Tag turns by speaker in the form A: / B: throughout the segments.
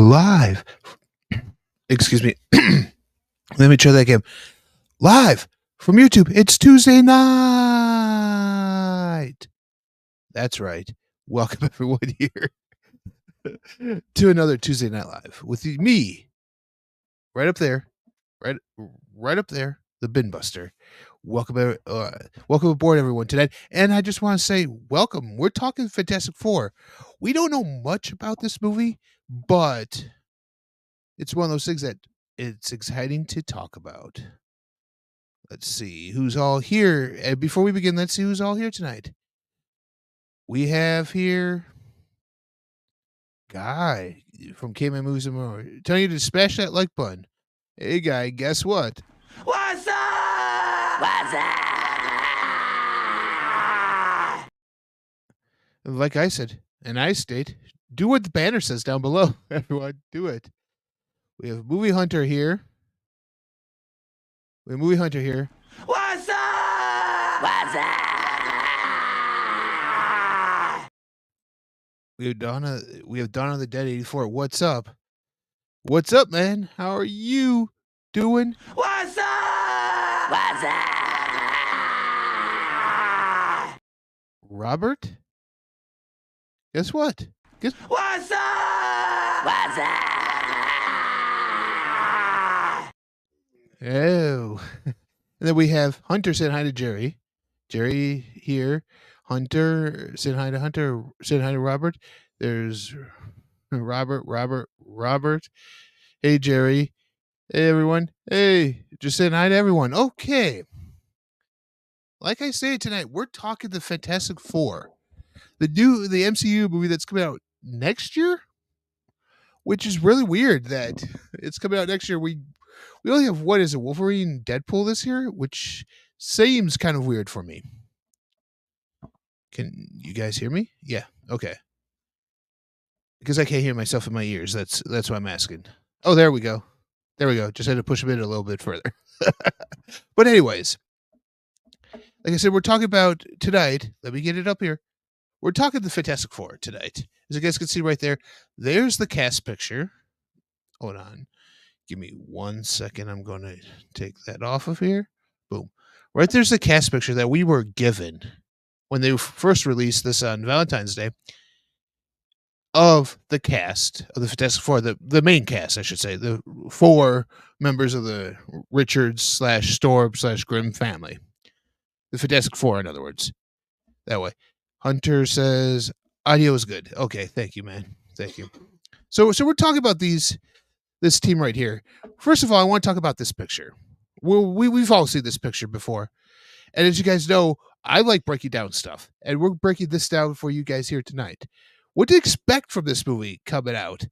A: live. Excuse me. Let me try that again. Live from YouTube. It's Tuesday night. That's right. Welcome everyone here to another Tuesday Night Live with me, right up there, right up there, the Binbuster. Welcome, welcome aboard, everyone, tonight. And I just want to say, welcome. We're talking Fantastic Four. We don't know much about this movie, but it's one of those things that it's exciting to talk about. Let's see who's all here. And before we begin, let's see who's all here tonight. We have here Guy from K-Man Movies and More. Telling you to smash that like button. Hey, Guy, guess what?
B: What's up? What's up?
A: Like I said, and I state, do what the banner says down below. Everyone, do it. We have Movie Hunter here.
B: What's up? What's up?
A: We have Donna the Dead 84. What's up? What's up, man? How are you doing?
B: What's up? What's up?
A: Robert? Guess what?
B: What's up? What's up?
A: Oh. And then we have Hunter saying hi to Jerry. Jerry here. Hunter saying hi to Hunter. Saying hi to Robert. There's Robert. Hey, Jerry. Hey, everyone. Hey, just saying hi to everyone. Okay. Like I say tonight, we're talking the Fantastic Four. The MCU movie that's coming out next year, which is really weird that it's coming out next year. We only have, what is it, Wolverine, Deadpool this year, which seems kind of weird for me. Can you guys hear me? Yeah. Okay. Because I can't hear myself in my ears. That's why I'm asking. Oh, there we go. Just had to push it a little bit further. But anyways, like I said, we're talking about tonight. Let me get it up here. We're talking the Fantastic Four tonight. As you guys can see right there, there's the cast picture. Hold on. Give me 1 second. I'm going to take that off of here. Boom. Right there's the cast picture that we were given when they first released this on Valentine's Day of the cast of the Fantastic Four, the main cast, I should say, the four members of the Richards/Storm/Grimm family. The Fantastic Four, in other words. That way. Hunter says, audio is good. Okay, thank you, man. Thank you. So we're talking about this team right here. First of all, I want to talk about this picture. We've all seen this picture before. And as you guys know, I like breaking down stuff. And we're breaking this down for you guys here tonight. What to expect from this movie coming out?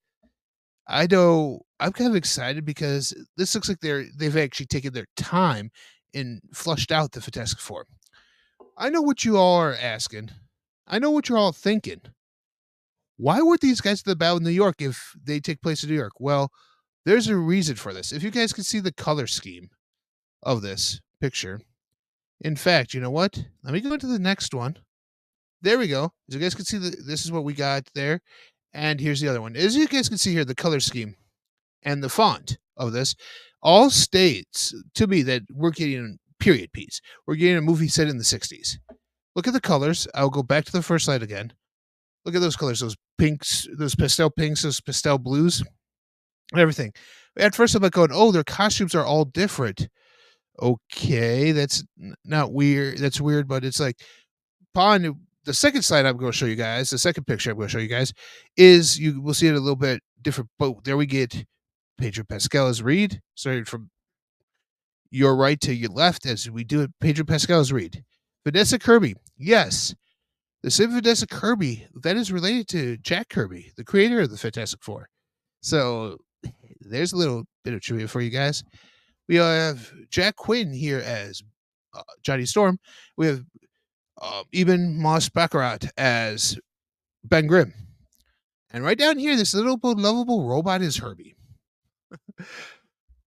A: I know I'm kind of excited because this looks like they've actually taken their time and flushed out the Fantastic Four. I know what you all are asking. I know what you're all thinking. Why weren't these guys at the Battle of New York if they take place in New York? Well, there's a reason for this. If you guys can see the color scheme of this picture. In fact, you know what? Let me go into the next one. There we go. As you guys can see, this is what we got there. And here's the other one. As you guys can see here, the color scheme and the font of this all states to me that we're getting a period piece. We're getting a movie set in the 60s. Look at the colors. I'll go back to the first slide again. Look at those colors, those pinks, those pastel pinks, those pastel blues, and everything. At first, I'm like going, oh, their costumes are all different. Okay, that's not weird. That's weird, but it's like, upon the second slide I'm going to show you guys, the second picture I'm going to show you guys, is you will see it a little bit different. But there we get Pedro Pascal as Reed, starting from your right to your left as we do it. Pedro Pascal as Reed. Vanessa Kirby, yes. The same Vanessa Kirby, that is related to Jack Kirby, the creator of the Fantastic Four. So there's a little bit of trivia for you guys. We have Jack Quinn here as Johnny Storm. We have Eben Moss Baccarat as Ben Grimm. And right down here, this little lovable robot is Herbie.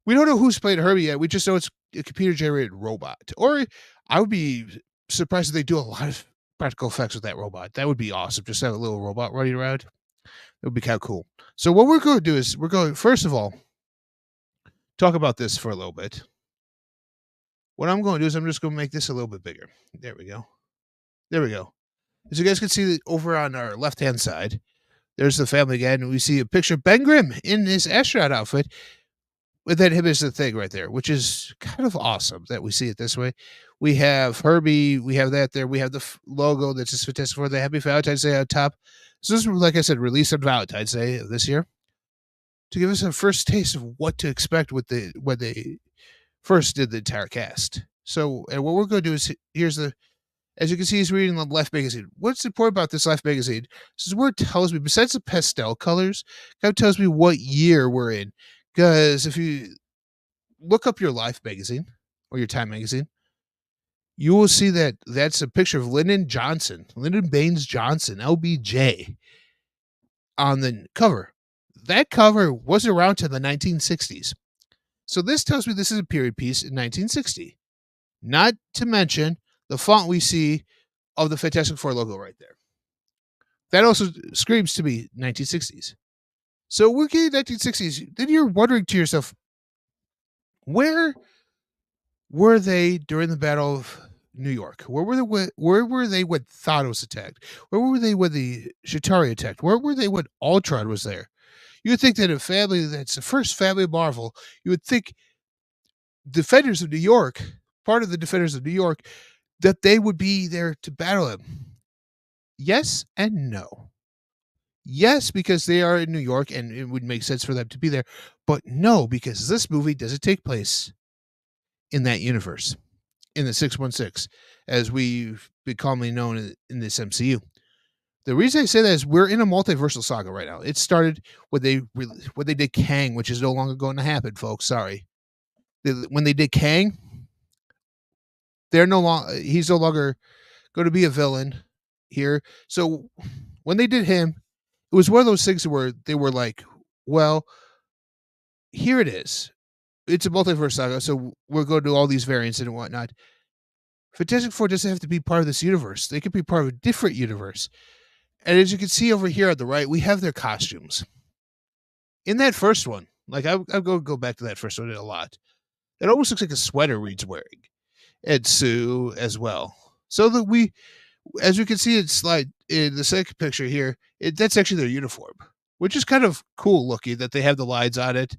A: We don't know who's played Herbie yet. We just know it's a computer-generated robot. Or I would be surprised if they do a lot of practical effects with that robot. That would be awesome. Just have a little robot running around. It would be kind of cool. So what we're going to do is we're going to, first of all, talk about this for a little bit. What I'm going to do is I'm just going to make this a little bit bigger. There we go. There we go. As you guys can see over on our left-hand side, there's the family again. And we see a picture of Ben Grimm in his astronaut outfit with that him as the thing right there, which is kind of awesome that we see it this way. We have Herbie. We have that there. We have the logo that's just fantastic for the Happy Valentine's Day on top. So this is, like I said, released on Valentine's Day of this year to give us a first taste of what to expect with when they first did the entire cast. So, and what we're going to do is here's the, as you can see, he's reading the Life magazine. What's important about this Life magazine? This is where it tells me, besides the pastel colors, it kind of tells me what year we're in. Because if you look up your Life magazine or your Time magazine, you will see that that's a picture of Lyndon Baines Johnson, LBJ, on the cover. That cover was around to the 1960s. So this tells me this is a period piece in 1960. Not to mention the font we see of the Fantastic Four logo right there. That also screams to me 1960s. So we're getting 1960s. Then you're wondering to yourself, where were they during the Battle of New York? Where were they when Thanos attacked? Where were they when the Chitauri attacked? Where were they when Ultron was there? You would think that a family that's the first family of Marvel, you would think Defenders of New York, part of the Defenders of New York, that they would be there to battle him. Yes and no. Yes, because they are in New York and it would make sense for them to be there. But no, because this movie doesn't take place in that universe, in the 616, as we've been commonly known in this MCU. The reason I say that is we're in a multiversal saga right now. It started when they did Kang, which is no longer going to happen, folks. Sorry. When they did Kang, he's no longer going to be a villain here. So when they did him, it was one of those things where they were like, well, here it is. It's a multiverse saga, so we're going to do all these variants and whatnot. Fantastic Four doesn't have to be part of this universe. They could be part of a different universe. And as you can see over here on the right, we have their costumes. In that first one, like I'll go back to that first one a lot. It almost looks like a sweater Reed's wearing. And Sue as well. So that as we can see in the second picture here, that's actually their uniform, which is kind of cool looking that they have the lines on it.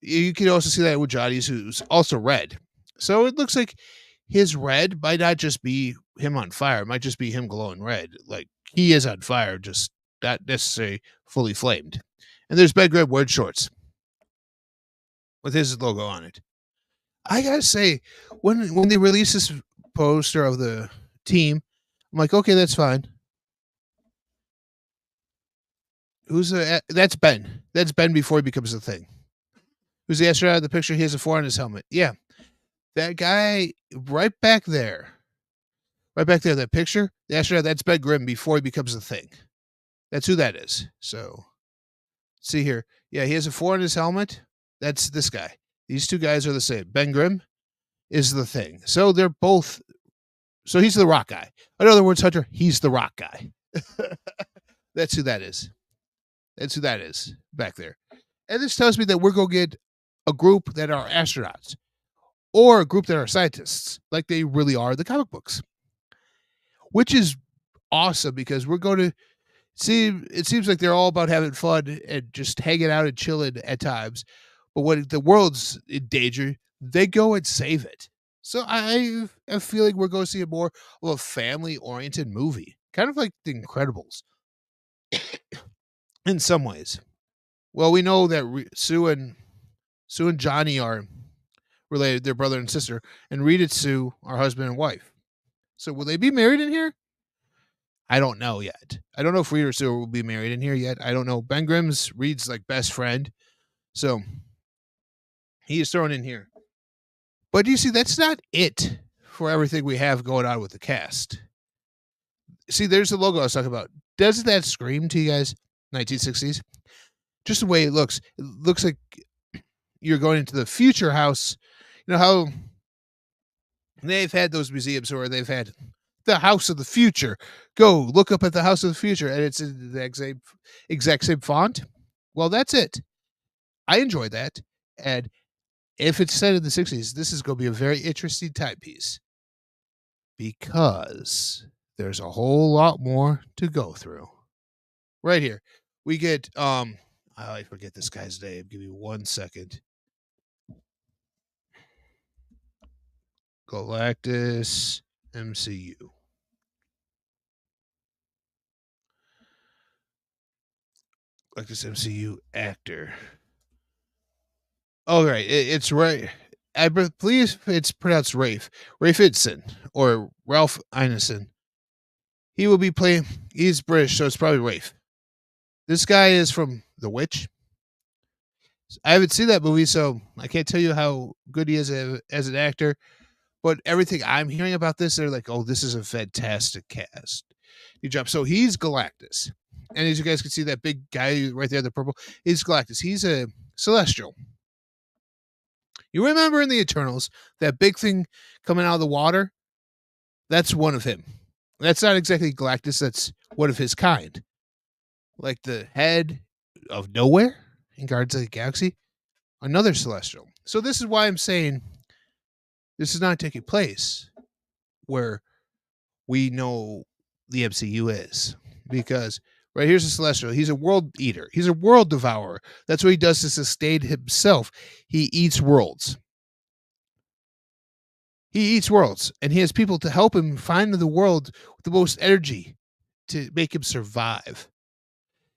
A: You can also see that with Johnny's, who's also red. So it looks like his red might not just be him on fire. It might just be him glowing red. Like he is on fire, just not necessarily fully flamed. And there's Ben Grimm wearing shorts with his logo on it. I gotta say, when they released this poster of the team, I'm like, okay, that's fine. That's Ben. That's Ben before he becomes the Thing. Who's the astronaut in the picture? He has a 4 on his helmet. Yeah. That guy right back there. Right back there, that picture, the astronaut, that's Ben Grimm before he becomes the Thing. That's who that is. So, see here. Yeah, he has a 4 on his helmet. That's this guy. These two guys are the same. Ben Grimm is the Thing. So they're both. So he's the rock guy. In other words, Hunter, he's the rock guy. That's who that is. That's who that is back there. And this tells me that we're going to get a group that are astronauts or a group that are scientists, like they really are in the comic books, which is awesome because we're going to see. It seems like they're all about having fun and just hanging out and chilling at times. But when the world's in danger, they go and save it. So I have a feeling we're going to see a more of a family-oriented movie, kind of like The Incredibles in some ways. Well, we know that Sue and Johnny are related, they're brother and sister, and Reed and Sue are husband and wife. So will they be married in here? I don't know yet. I don't know if Reed or Sue will be married in here yet. I don't know. Ben Grimm's Reed's like best friend. So he is thrown in here. But you see, that's not it for everything we have going on with the cast. See, there's the logo I was talking about. Doesn't that scream to you guys? 1960s? Just the way it looks. It looks like you're going into the future house. You know how they've had those museums where they've had the House of the Future. Go look up at the House of the Future, and it's in the exact same font. Well, that's it. I enjoy that, and if it's set in the 60s, this is going to be a very interesting timepiece because there's a whole lot more to go through. Right here, we get I forget this guy's name. Give me 1 second. Galactus MCU. Galactus MCU actor. Oh, right. It's right. I believe it's pronounced Rafe. Rafe Ineson or Ralph Ineson. He will be playing. He's British, so it's probably Rafe. This guy is from The Witch. I haven't seen that movie, so I can't tell you how good he is as an actor. But everything I'm hearing about this, they're like, "Oh, this is a fantastic cast." Good job. So he's Galactus, and as you guys can see, that big guy right there, the purple, is Galactus. He's a Celestial. You remember in the Eternals that big thing coming out of the water? That's one of him. That's not exactly Galactus. That's one of his kind. Like the head of Nowhere in Guardians of the Galaxy, another Celestial. So this is why I'm saying this is not taking place where we know the MCU is. Because right here's a Celestial. He's a world eater. He's a world devourer. That's what he does to sustain himself. He eats worlds. He eats worlds, and he has people to help him find the world with the most energy to make him survive.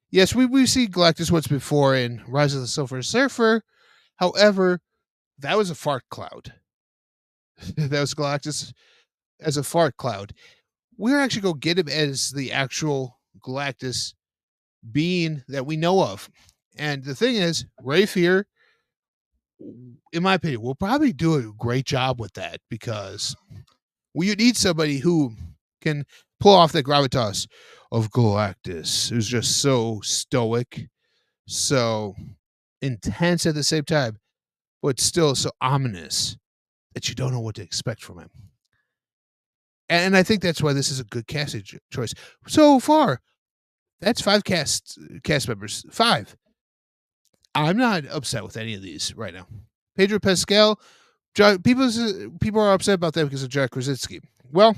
A: Yes, we've seen Galactus once before in Rise of the Silver Surfer. However, that was a fart cloud. That was Galactus as a fart cloud. We're actually going to get him as the actual Galactus being that we know of. And the thing is, Rafe here, in my opinion, will probably do a great job with that because you need somebody who can pull off the gravitas of Galactus, who's just so stoic, so intense at the same time, but still so ominous that you don't know what to expect from him. And I think that's why this is a good casting choice. So far, that's 5 cast members. 5. I'm not upset with any of these right now. Pedro Pascal, people are upset about that because of John Krasinski. Well,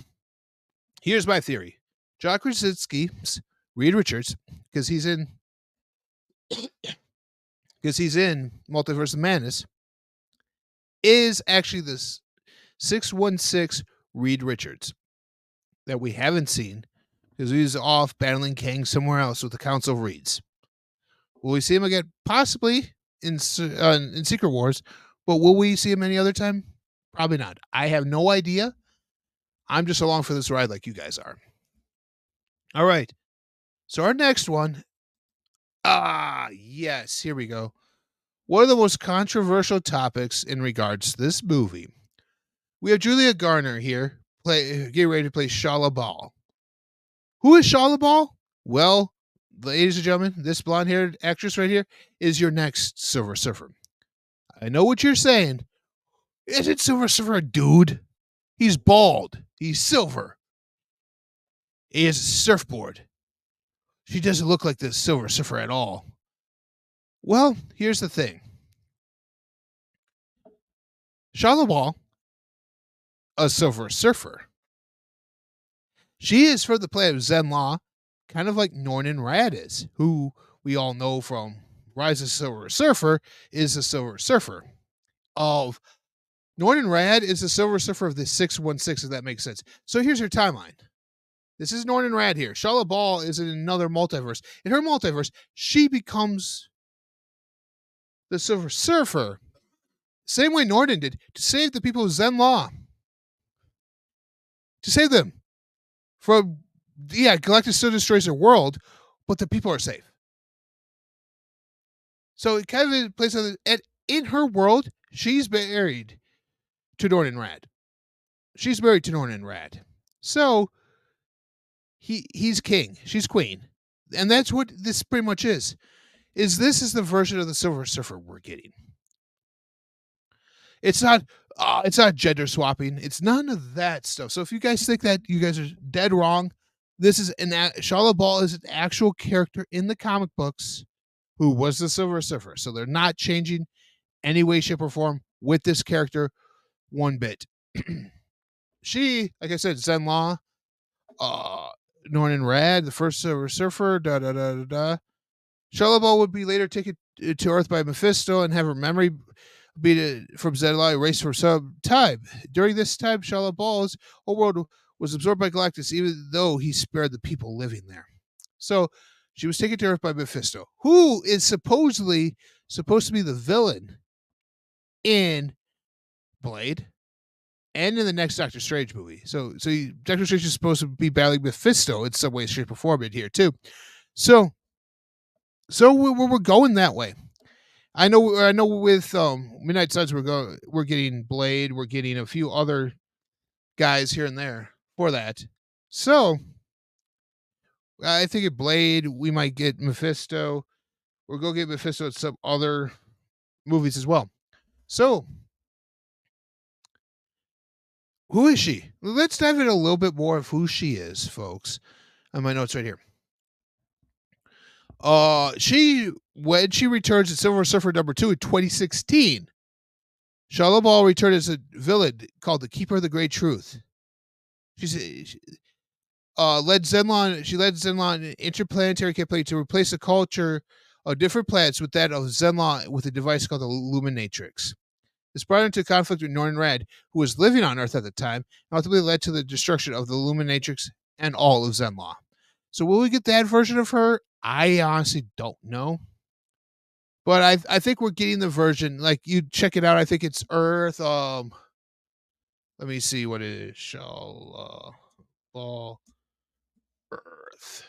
A: here's my theory. John Krasinski's Reed Richards, because he's in Multiverse of Madness, is actually this 616 Reed Richards that we haven't seen because he's off battling Kang somewhere else with the Council of Reeds. Will we see him again? Possibly in Secret Wars, but will we see him any other time? Probably not. I have no idea. I'm just along for this ride like you guys are. All right. So our next one. Yes. Here we go. One of the most controversial topics in regards to this movie. We have Julia Garner here, getting ready to play Shala Ball. Who is Shala Ball? Well, ladies and gentlemen, this blonde-haired actress right here is your next Silver Surfer. I know what you're saying. Isn't Silver Surfer a dude? He's bald. He's silver. He has a surfboard. She doesn't look like the Silver Surfer at all. Well, here's the thing. Shala Ball, a Silver Surfer. She is from the planet Zenlaw, kind of like Norman Rad is, who we all know from Rise of the Silver Surfer is the Silver Surfer. Norman Rad is the Silver Surfer of the 616, if that makes sense. So here's her timeline. This is Norman Rad here. Shala Ball is in another multiverse. In her multiverse, she becomes the Silver Surfer, same way Norton did, to save the people of Zenlaw. To save them from, Galactus still destroys their world, but the people are safe. So it kind of plays on in her world, she's married to Norman Rad. She's married to Norman Rad. So he's king, she's queen. And that's what this pretty much is this is the version of the Silver Surfer we're getting. It's not, It's not gender swapping. It's none of that stuff. So if you guys think that, you guys are dead wrong. This is Shia LaBeouf is an actual character in the comic books who was the Silver Surfer. So they're not changing any way, shape, or form with this character one bit. She, like I said, Zen Law, Norman Rad, the first Silver Surfer, Shia LaBeouf would be later taken to Earth by Mephisto and have her memory be from Zenla erased for some time. During this time, Shia LaBeouf's whole world was absorbed by Galactus, even though he spared the people living there. So she was taken to Earth by Mephisto, who is supposedly supposed to be the villain in Blade and in the next Doctor Strange movie. So Doctor Strange is supposed to be battling Mephisto in some way, shape, or form in here too. So we're going that way. I know with Midnight Suns we're getting Blade, we're getting a few other guys here and there for that. So I think at Blade we might get Mephisto. We'll go get Mephisto at some other movies as well. So who is she? Let's dive in a little bit more of who she is, folks. On my notes right here. When she returns in Silver Surfer #2 in 2016, Shia LaBeouf returned as a villain called the Keeper of the Great Truth. She led Zenlon an interplanetary campaign to replace the culture of different planets with that of Zenlon with a device called the Luminatrix. This brought into conflict with Norman Rad, who was living on Earth at the time, and ultimately led to the destruction of the Luminatrix and all of Zenlon. So will we get that version of her? I honestly don't know. But I think we're getting the version, like, you check it out. I think it's Earth. Let me see what it is. Shall ball Earth.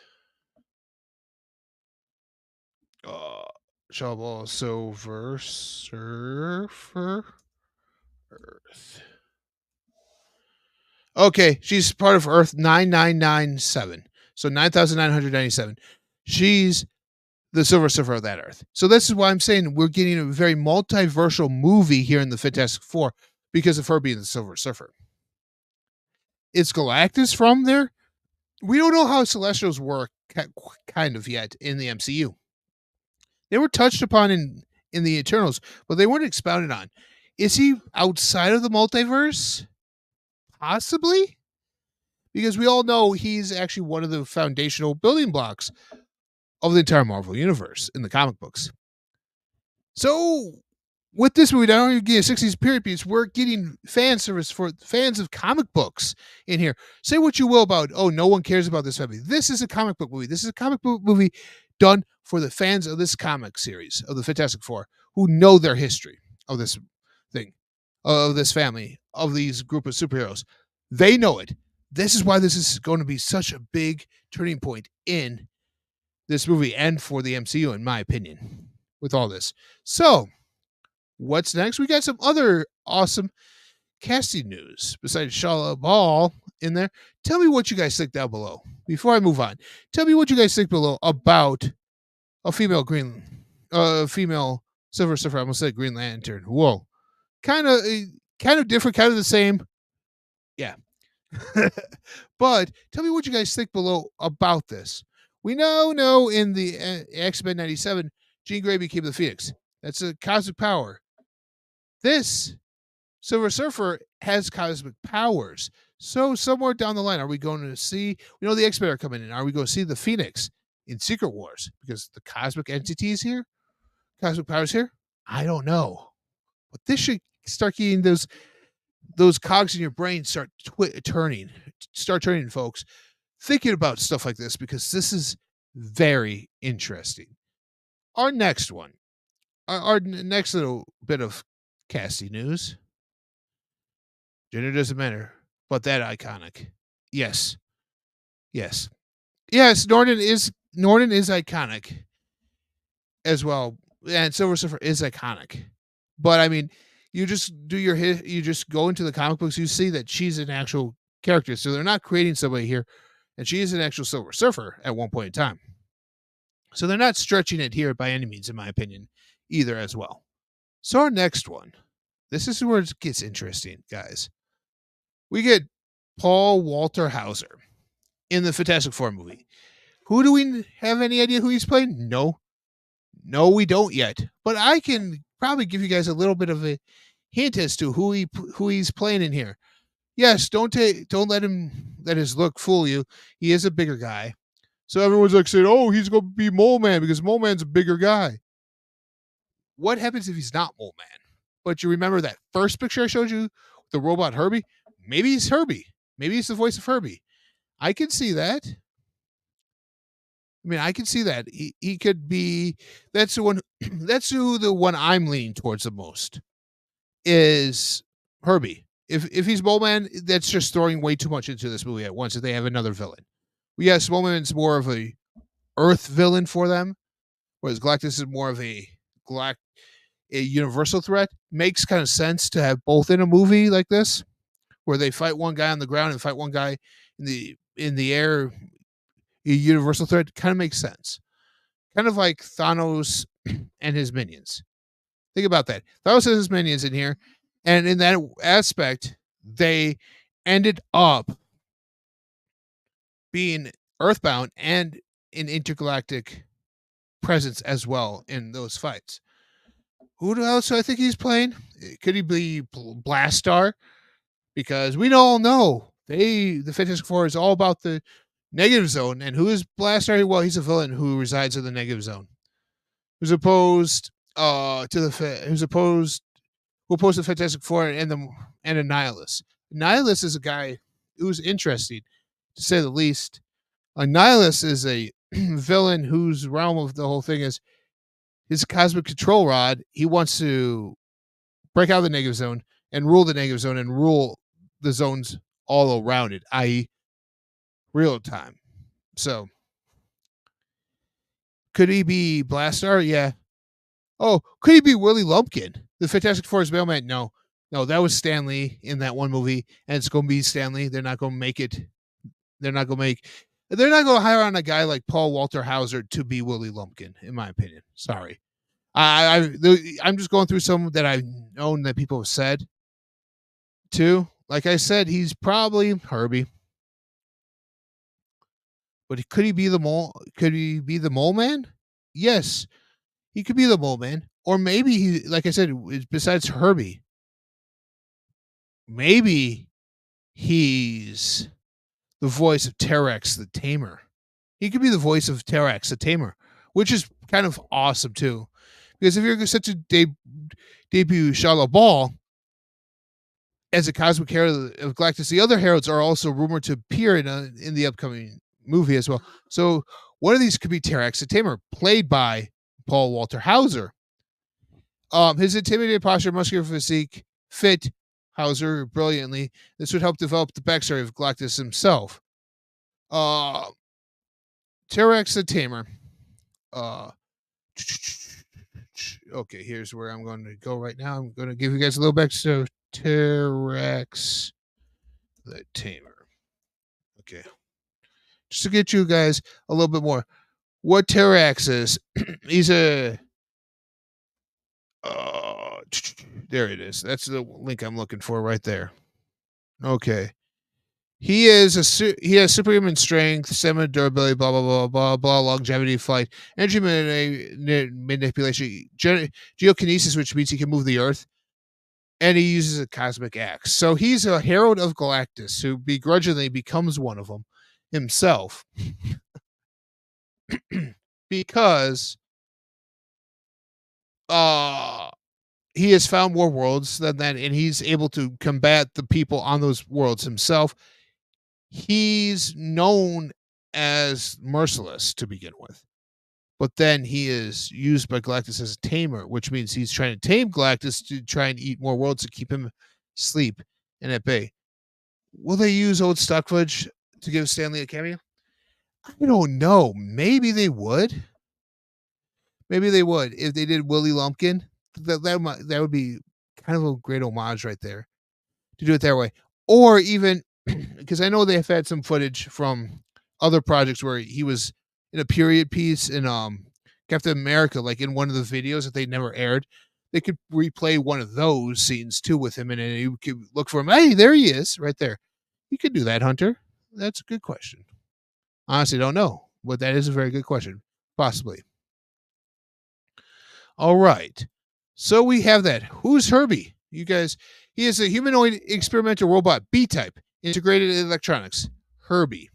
A: Shall ball Silver Surfer Earth. Okay, she's part of Earth 9997. So 9997. She's the Silver Surfer of that Earth. So this is why I'm saying we're getting a very multiversal movie here in the Fantastic Four because of her being the Silver Surfer. Is Galactus from there? We don't know how Celestials work kind of yet in the MCU. They were touched upon in the Eternals, but they weren't expounded on. Is he outside of the multiverse? Possibly. Because we all know he's actually one of the foundational building blocks of the entire Marvel Universe in the comic books. So, with this movie, not only getting a 60s period piece, we're getting fan service for fans of comic books in here. Say what you will about, no one cares about this movie. This is a comic book movie. This is a comic book movie done for the fans of this comic series, of the Fantastic Four, who know their history of this thing, of this family, of these group of superheroes. They know it. This is why this is going to be such a big turning point in this movie and for the MCU, in my opinion, with all this. So, what's next? We got some other awesome casting news besides Shia LaBeouf in there. Tell me what you guys think down below. Before I move on, tell me what you guys think below about a female Silver Surfer. I almost said Green Lantern. Whoa, kind of different, kind of the same. Yeah. But tell me what you guys think below about this. We know in the X-Men 97, Jean Grey became the Phoenix. That's a cosmic power. This Silver Surfer has cosmic powers. So somewhere down the line, are we going to see, we know the X-Men are coming in. Are we going to see the Phoenix in Secret Wars? Because the cosmic entities here, cosmic powers here, I don't know. But this should start getting those cogs in your brain start turning, folks, thinking about stuff like this, because this is very interesting. Our next one, our next little bit of casting news. Gender doesn't matter, but that iconic. Yes. Norton is iconic as well, and Silver Surfer is iconic. But I mean, you just you just go into the comic books, you see that she's an actual character. So they're not creating somebody here, and she is an actual Silver Surfer at one point in time. So they're not stretching it here by any means, in my opinion, either as well. So our next one, this is where it gets interesting, guys. We get Paul Walter Hauser in the Fantastic Four movie. Who do we have any idea who he's playing? No, we don't yet. But I can probably give you guys a little bit of a hint as to who he's playing in here. Yes, don't let his look fool you. He is a bigger guy. So everyone's like saying, "Oh, he's going to be Mole Man because Mole Man's a bigger guy." What happens if he's not Mole Man? But you remember that first picture I showed you, the robot Herbie? Maybe he's Herbie. Maybe he's the voice of Herbie. I can see that. I mean, I can see that. He could be. That's the one. That's who the one I'm leaning towards the most is Herbie. If he's Mole Man, that's just throwing way too much into this movie at once. If they have another villain, yes, Mole Man's more of a Earth villain for them, whereas Galactus is more of a universal threat. Makes kind of sense to have both in a movie like this, where they fight one guy on the ground and fight one guy in the air. A universal threat kind of makes sense. Kind of like Thanos and his minions. Think about that. Thanos has his minions in here, and in that aspect, they ended up being earthbound and an intergalactic presence as well in those fights. Who else do I think he's playing? Could he be Blastar? Because we all know the Fantastic Four is all about the negative zone. And who is Blastar? Well, he's a villain who resides in the negative zone. Who's opposed who's opposed to Fantastic Four and a Nihilus. Nihilus is a guy who's interesting, to say the least. A Nihilus is a villain whose realm of the whole thing is his cosmic control rod. He wants to break out of the negative zone and rule the negative zone and rule the zones all around it, i.e., real time. So, could he be Blastar? Yeah. Oh, could he be Willie Lumpkin? The Fantastic Four's mailman? No, that was Stan Lee in that one movie, and it's going to be Stan Lee. They're not going to make it. They're not going to hire on a guy like Paul Walter Hauser to be Willie Lumpkin, in my opinion. Sorry. I'm just going through some that I've known that people have said, too. Like I said, he's probably Herbie. But could he be the mole? Could he be the Mole Man? Yes, he could be the Mole Man. Or maybe he, like I said, besides Herbie, maybe he's the voice of Terex the Tamer. He could be the voice of Terex the Tamer, which is kind of awesome too. Because if you're set to debut Shia LaBeouf as a cosmic herald of Galactus, the other heralds are also rumored to appear in the upcoming movie as well. So one of these could be Terex the Tamer, played by Paul Walter Hauser. His intimidating posture, muscular physique fit Hauser brilliantly. This would help develop the backstory of Galactus himself. Terex the Tamer. Okay, here's where I'm going to go right now. I'm going to give you guys a little backstory of Terex the Tamer. Okay. Just to get you guys a little bit more. What Terex is, he's a... there it is. That's the link I'm looking for right there. Okay. He has superhuman strength, stamina, durability, blah blah blah blah blah, longevity, flight, energy manipulation, geokinesis, which means he can move the earth, and he uses a cosmic axe. So he's a herald of Galactus who begrudgingly becomes one of them himself, because he has found more worlds than that, and he's able to combat the people on those worlds himself. He's known as merciless to begin with, but then he is used by Galactus as a tamer, which means he's trying to tame Galactus to try and eat more worlds to keep him asleep and at bay. Will they use old stock footage to give Stan Lee a cameo? I don't know. Maybe they would. Maybe they would if they did Willie Lumpkin. That would be kind of a great homage right there to do it that way. Or even because I know they have had some footage from other projects where he was in a period piece in Captain America, like in one of the videos that they never aired. they could replay one of those scenes too with him, and then you could look for him. Hey, there he is, right there. You could do that, Hunter. That's a good question. Honestly, don't know, but that is a very good question. Possibly. All right. So we have that. Who's Herbie? You guys, he is a humanoid experimental robot, B-type, integrated electronics. Herbie.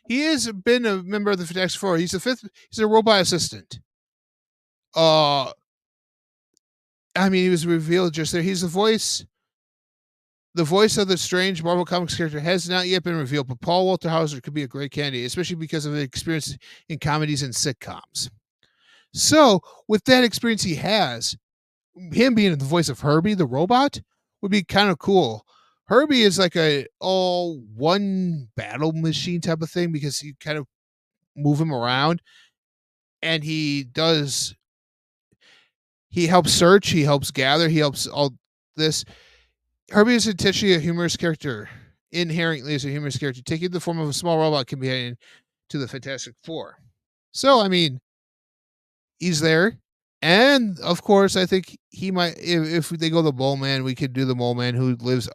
A: He has been a member of the Fantastic Four. He's he's a robot assistant. I mean, he was revealed just there. He's the voice of the strange Marvel Comics character has not yet been revealed, but Paul Walter Hauser could be a great candidate, especially because of his experience in comedies and sitcoms. So, with that experience he has, him being the voice of Herbie the robot would be kind of cool. Herbie is like a all one battle machine type of thing because you kind of move him around, and he helps search, he helps gather, he helps all this. Herbie is intentionally a humorous character. Inherently is a humorous character. Taking the form of a small robot companion to the Fantastic Four. So, I mean, he's there. And of course, I think he might. If they go the Mole Man, we could do the Mole Man who lives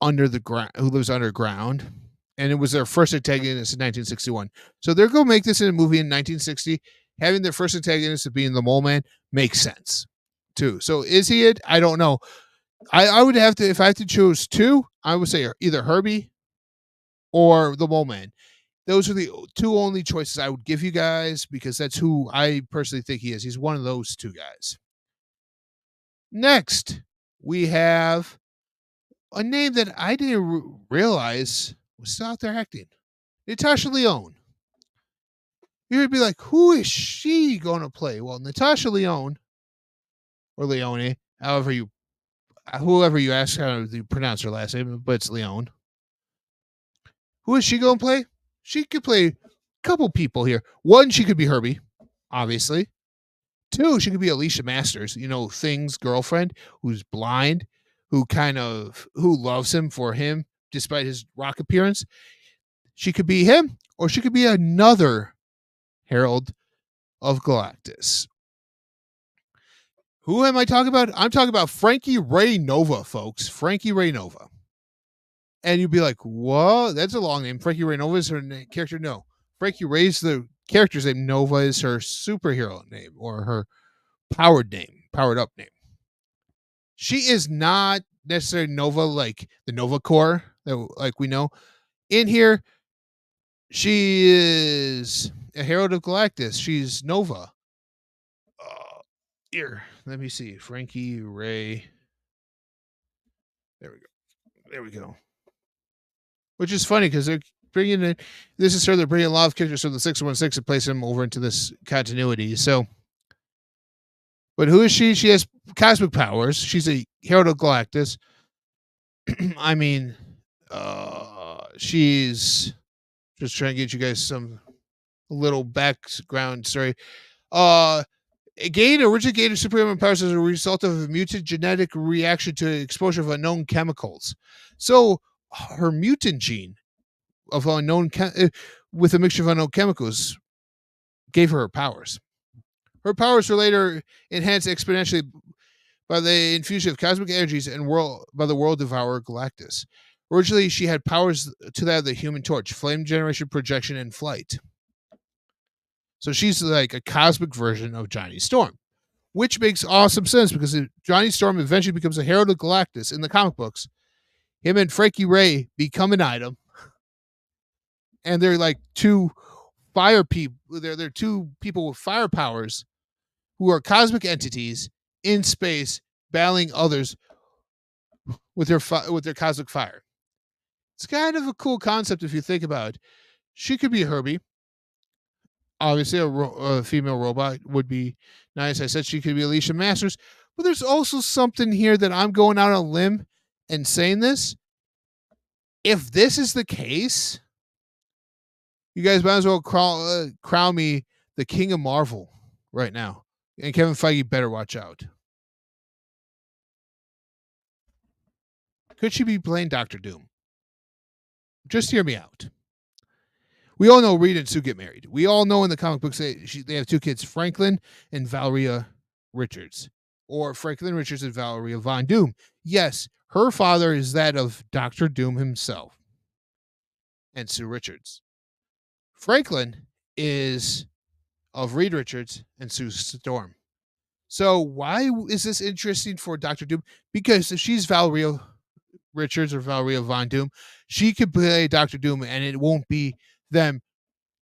A: under the ground, who lives underground, and it was their first antagonist in 1961. So they're going to make this in a movie in 1960. Having their first antagonist being the Mole Man makes sense too. So is he it? I don't know. I would have to, if I have to choose two, I would say either Herbie or the Mole Man. Those are the two only choices I would give you guys because that's who I personally think he is. He's one of those two guys. Next, we have a name that I didn't realize was still out there acting. Natasha Lyonne. You'd be like, who is she going to play? Well, Natasha Lyonne, or Leone, whoever you ask how you pronounce her last name, but it's Leone. Who is she going to play? She could play a couple people here. One, she could be Herbie, obviously. Two, she could be Alicia Masters, Thing's girlfriend, who's blind, who loves him for him, despite his rock appearance. She could be him, or she could be another Herald of Galactus. Who am I talking about? I'm talking about Frankie Ray Nova, folks. Frankie Ray Nova. And you'd be like, what? That's a long name. Frankie Ray Nova is her character? No. Frankie Ray's the character's name. Nova is her superhero name or her powered up name. She is not necessarily Nova like the Nova Corps, like we know. In here, she is a Herald of Galactus. She's Nova. Here, let me see. Frankie Ray. There we go. Which is funny because they're bringing in, they're bringing a lot of characters from the 616 and place them over into this continuity. So, but who is she? She has cosmic powers. She's a Herald of Galactus. I mean, she's just trying to get you guys some little background story. Originally gained superhuman powers as a result of a mutant genetic reaction to exposure of unknown chemicals. So her mutant gene of with a mixture of unknown chemicals gave her powers. Her powers were later enhanced exponentially by the infusion of cosmic energies and by the world devourer Galactus. Originally, she had powers to that of the Human Torch, flame generation, projection, and flight. So she's like a cosmic version of Johnny Storm, which makes awesome sense because Johnny Storm eventually becomes a Herald of Galactus in the comic books. Him and Frankie Ray become an item, and they're like two fire people. They're two people with fire powers who are cosmic entities in space battling others with their cosmic fire. It's kind of a cool concept if you think about it. She could be Herbie. Obviously, a female robot would be nice. I said she could be Alicia Masters, but there's also something here that I'm going out on a limb and saying this. If this is the case, you guys might as well crown me the King of Marvel right now. And Kevin Feige better watch out. Could she be playing Doctor Doom? Just hear me out. We all know Reed and Sue get married. We all know in the comic books they have two kids, Franklin and Valeria Richards, or Franklin Richards and Valeria Von Doom. Yes, her father is that of Dr. Doom himself and Sue Richards. Franklin is of Reed Richards and Sue Storm. So why is this interesting for Dr. Doom? Because if she's Valeria Richards or Valeria Von Doom, she could play Dr. Doom and it won't be them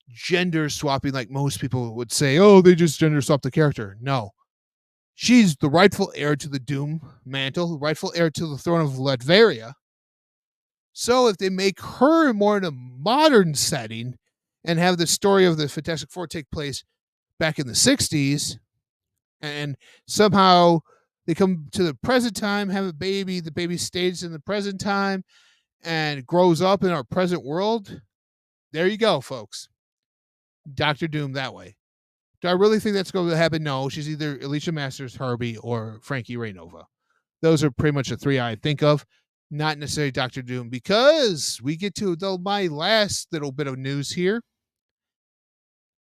A: gender swapping like most people would say, oh, they just gender swap the character. No. She's the rightful heir to the Doom mantle, rightful heir to the throne of Latveria. So if they make her more in a modern setting and have the story of the Fantastic Four take place back in the 60s, and somehow they come to the present time, have a baby, the baby stays in the present time and grows up in our present world, there you go, folks. Dr. Doom that way. Do I really think that's going to happen? No, she's either Alicia Masters, Herbie, or Frankie Raynova. Those are pretty much the three I think of, not necessarily Dr. Doom, because we get to my last little bit of news here,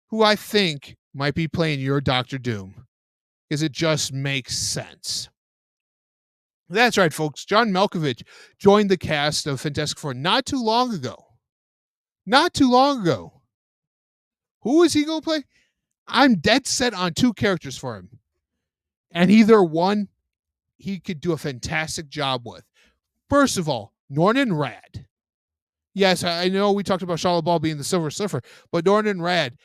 A: who I think might be playing your Dr. Doom, because it just makes sense. That's right, folks. John Malkovich joined the cast of Fantastic Four not too long ago. Not too long ago. Who is he going to play? I'm dead set on two characters for him. And either one he could do a fantastic job with. First of all, Norman Rad. Yes, I know we talked about Shia LaBeouf being the Silver Surfer, but Norman Rad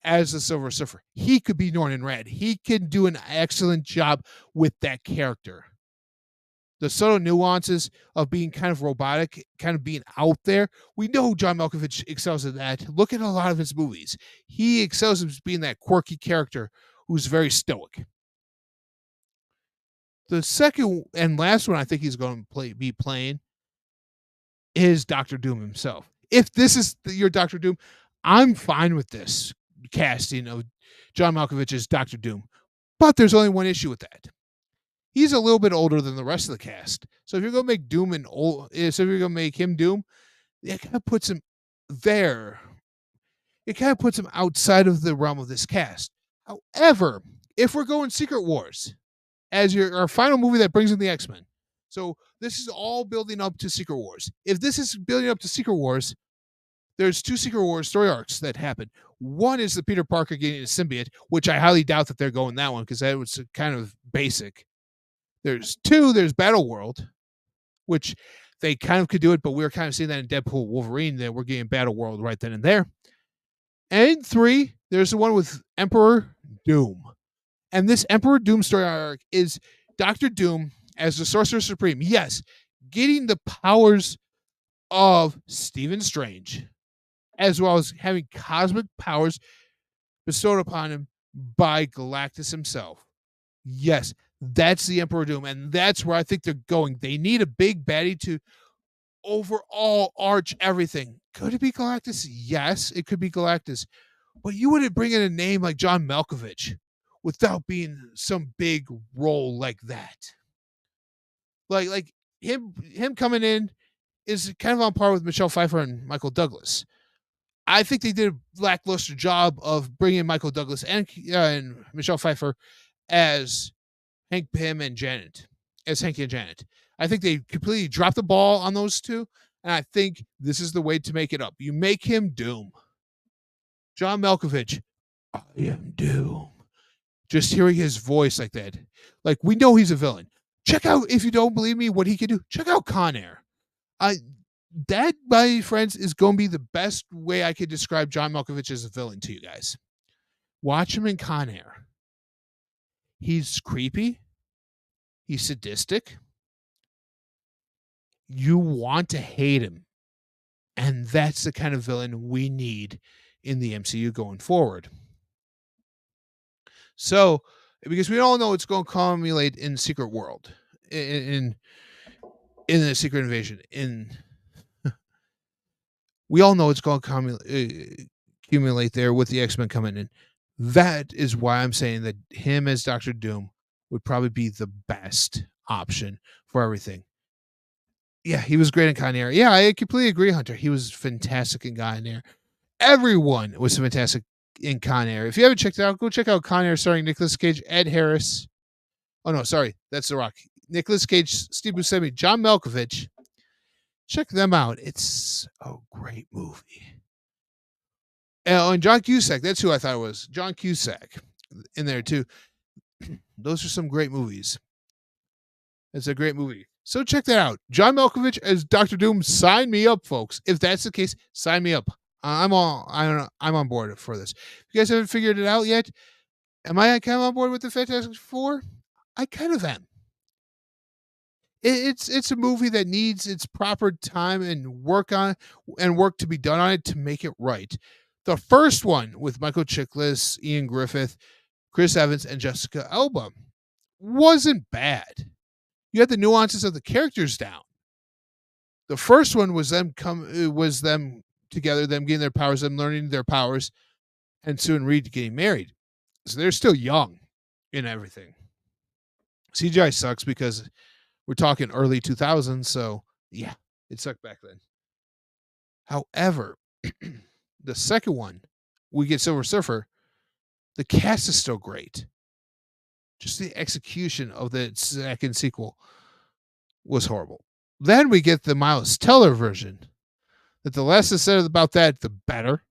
A: as the Silver Surfer. He could be Norman Rad. He can do an excellent job with that character. The subtle nuances of being kind of robotic, kind of being out there. We know John Malkovich excels at that. Look at a lot of his movies. He excels at being that quirky character who's very stoic. The second and last one I think he's going to be playing is Dr. Doom himself. If this is your Dr. Doom, I'm fine with this casting of John Malkovich as Dr. Doom. But there's only one issue with that. He's a little bit older than the rest of the cast. So if you're going to make Doom so if you're going to make him Doom, it kind of puts him there. It kind of puts him outside of the realm of this cast. However, if we're going Secret Wars as our final movie that brings in the X-Men, so this is all building up to Secret Wars. If this is building up to Secret Wars, there's two Secret Wars story arcs that happen. One is the Peter Parker getting a symbiote, which I highly doubt that they're going that one because that was kind of basic. There's Battle World, which they kind of could do it, but we were kind of seeing that in Deadpool Wolverine that we're getting Battle World right then and there. And 3, there's the one with Emperor Doom. And this Emperor Doom story arc is Dr. Doom as the Sorcerer Supreme. Yes, getting the powers of Stephen Strange, as well as having cosmic powers bestowed upon him by Galactus himself. Yes, that's the Emperor Doom, and that's where I think they're going. They need a big baddie to overall arch everything. Could it be Galactus? Yes, it could be Galactus. But you wouldn't bring in a name like John Malkovich without being some big role like that. Like him coming in is kind of on par with Michelle Pfeiffer and Michael Douglas. I think they did a lackluster job of bringing Michael Douglas and Michelle Pfeiffer as Hank Pym and Janet, as Hank and Janet. I think they completely dropped the ball on those two, and I think this is the way to make it up. You make him Doom. John Malkovich, I am Doom. Just hearing his voice like that. Like, we know he's a villain. Check out, if you don't believe me, what he can do. Check out Con Air. That, my friends, is going to be the best way I could describe John Malkovich as a villain to you guys. Watch him in Con Air. He's creepy. He's sadistic. You want to hate him. And that's the kind of villain we need in the MCU going forward. So, because we all know it's going to culminate in Secret World, in the Secret Invasion. We all know it's going to accumulate there with the X-Men coming in. That is why I'm saying that him as Dr. Doom would probably be the best option for everything. Yeah, he was great in Con Air. Yeah, I completely agree, Hunter. He was fantastic in Con Air. Everyone was fantastic in Con Air. If you haven't checked it out, go check out Con Air starring Nicolas Cage, Ed Harris, Oh no, sorry, that's The Rock. Nicolas Cage, Steve Buscemi, John Malkovich. Check them out. It's a great movie. And John Cusack, that's who I thought it was. John Cusack in there too. Those are some great movies. It's a great movie. So check that out. John Malkovich as Doctor Doom. Sign me up, folks. If that's the case, sign me up. I'm all. I don't know. I'm on board for this. If you guys haven't figured it out yet, am I kind of on board with the Fantastic Four? I kind of am. It's a movie that needs its proper time and work to be done on it to make it right. The first one with Michael Chiklis, Ian Griffith, Chris Evans, and Jessica Alba wasn't bad. You had the nuances of the characters down. The first one was them together, them getting their powers, them learning their powers, and Sue and Reed getting married. So they're still young in everything. CGI sucks because we're talking early 2000s, so yeah, it sucked back then. However, the second one, we get Silver Surfer, the cast is still great. Just the execution of the second sequel was horrible. Then we get the Miles Teller version. That the less is said about that, the better.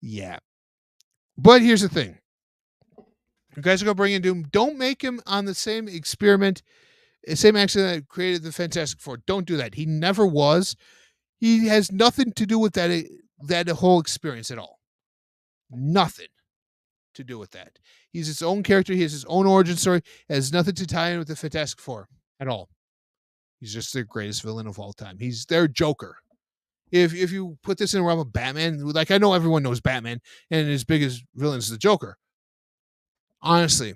A: Yeah. But here's the thing. You guys are going to bring in Doom. Don't make him on the same experiment, same accident that created the Fantastic Four. Don't do that. He never was. He has nothing to do with that whole experience at all. Nothing to do with that. He's his own character. He has his own origin story. It has nothing to tie in with the Fantastic Four at all. He's just the greatest villain of all time. He's their Joker. If you put this in the realm of Batman, like I know everyone knows Batman, and his biggest villain is the Joker. Honestly,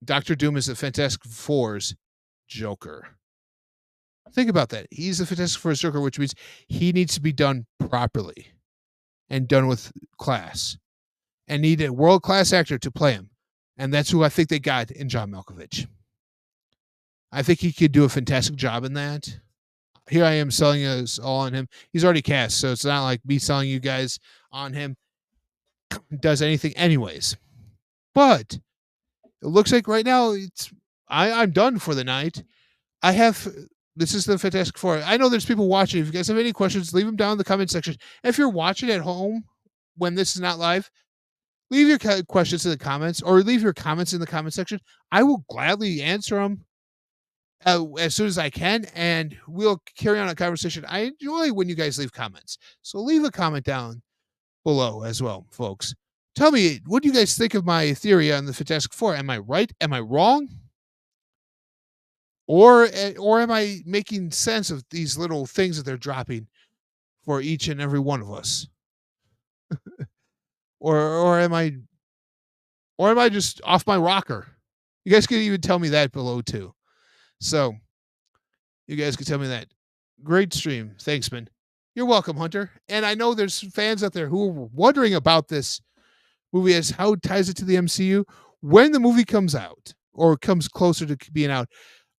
A: Doctor Doom is the Fantastic Four's Joker. Think about that. He's the Fantastic Four's Joker, which means he needs to be done properly and done with class. And need a world-class actor to play him. And that's who I think they got in John Malkovich. I think he could do a fantastic job in that. Here I am selling us all on him. He's already cast, so it's not like me selling you guys on him does anything anyways. But it looks like right now I'm done for the night. This is the Fantastic Four. I know there's people watching. If you guys have any questions, leave them down in the comment section. And if you're watching at home when this is not live, leave your questions in the comments or leave your comments in the comment section. I will gladly answer them as soon as I can, and we'll carry on a conversation. I enjoy when you guys leave comments. So leave a comment down below as well, folks. Tell me, what do you guys think of my theory on the Fantastic Four? Am I right? Am I wrong? Or am I making sense of these little things that they're dropping for each and every one of us? or am I just off my rocker? You guys can even tell me that below too. So you guys can tell me that. Great stream. Thanks, man. You're welcome, Hunter. And I know there's fans out there who are wondering about this movie as how it ties it to the MCU. When the movie comes out or comes closer to being out,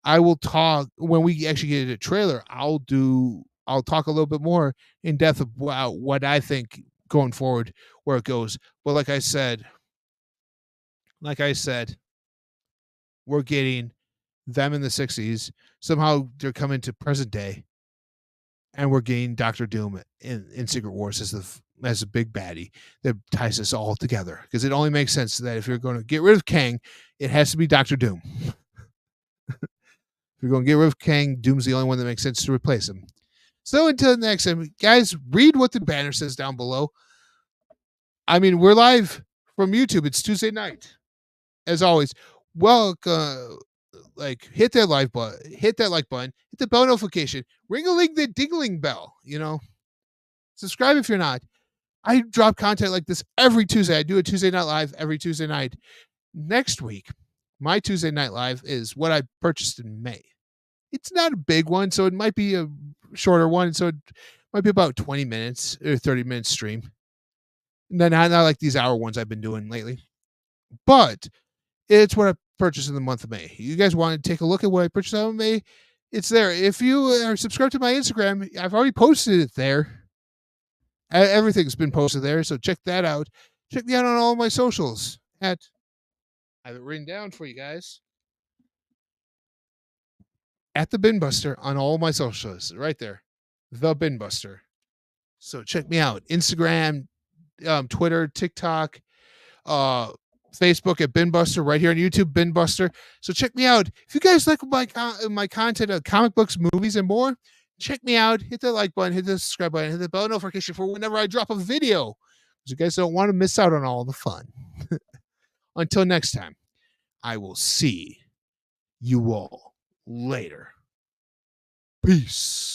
A: I will talk when we actually get a trailer. I'll talk a little bit more in depth about what I think going forward, where it goes. But like I said, we're getting them in the 60s. Somehow they're coming to present day, and we're getting Doctor Doom in Secret Wars as a big baddie that ties us all together. Because it only makes sense that if you're going to get rid of Kang, it has to be Doctor Doom. If you're going to get rid of Kang, Doom's the only one that makes sense to replace him. So until next time, guys, read what the banner says down below. I mean, we're live from YouTube. It's Tuesday night. As always, hit that like button, hit the bell notification, ring-a-ling the dingling bell, subscribe if you're not. I drop content like this every Tuesday. I do a Tuesday night live every Tuesday night. Next week, my Tuesday night live is what I purchased in May. It's not a big one, so it might be a shorter one. So it might be about 20 minutes or 30 minutes stream. And then not like these hour ones I've been doing lately. But it's what I purchased in the month of May. You guys want to take a look at what I purchased in May? It's there. If you are subscribed to my Instagram, I've already posted it there. Everything's been posted there, so check that out. Check me out on all my socials. I have it written down for you guys. at the Binbuster on all my socials, right there, the Binbuster. So check me out: Instagram, Twitter, TikTok, uh, Facebook at Binbuster, right here on YouTube, Binbuster. So check me out. If you guys like my content of comic books, movies, and more, check me out. Hit the like button, hit the subscribe button, hit the bell notification for whenever I drop a video, because you guys don't want to miss out on all the fun. Until next time, I will see you all later. Peace.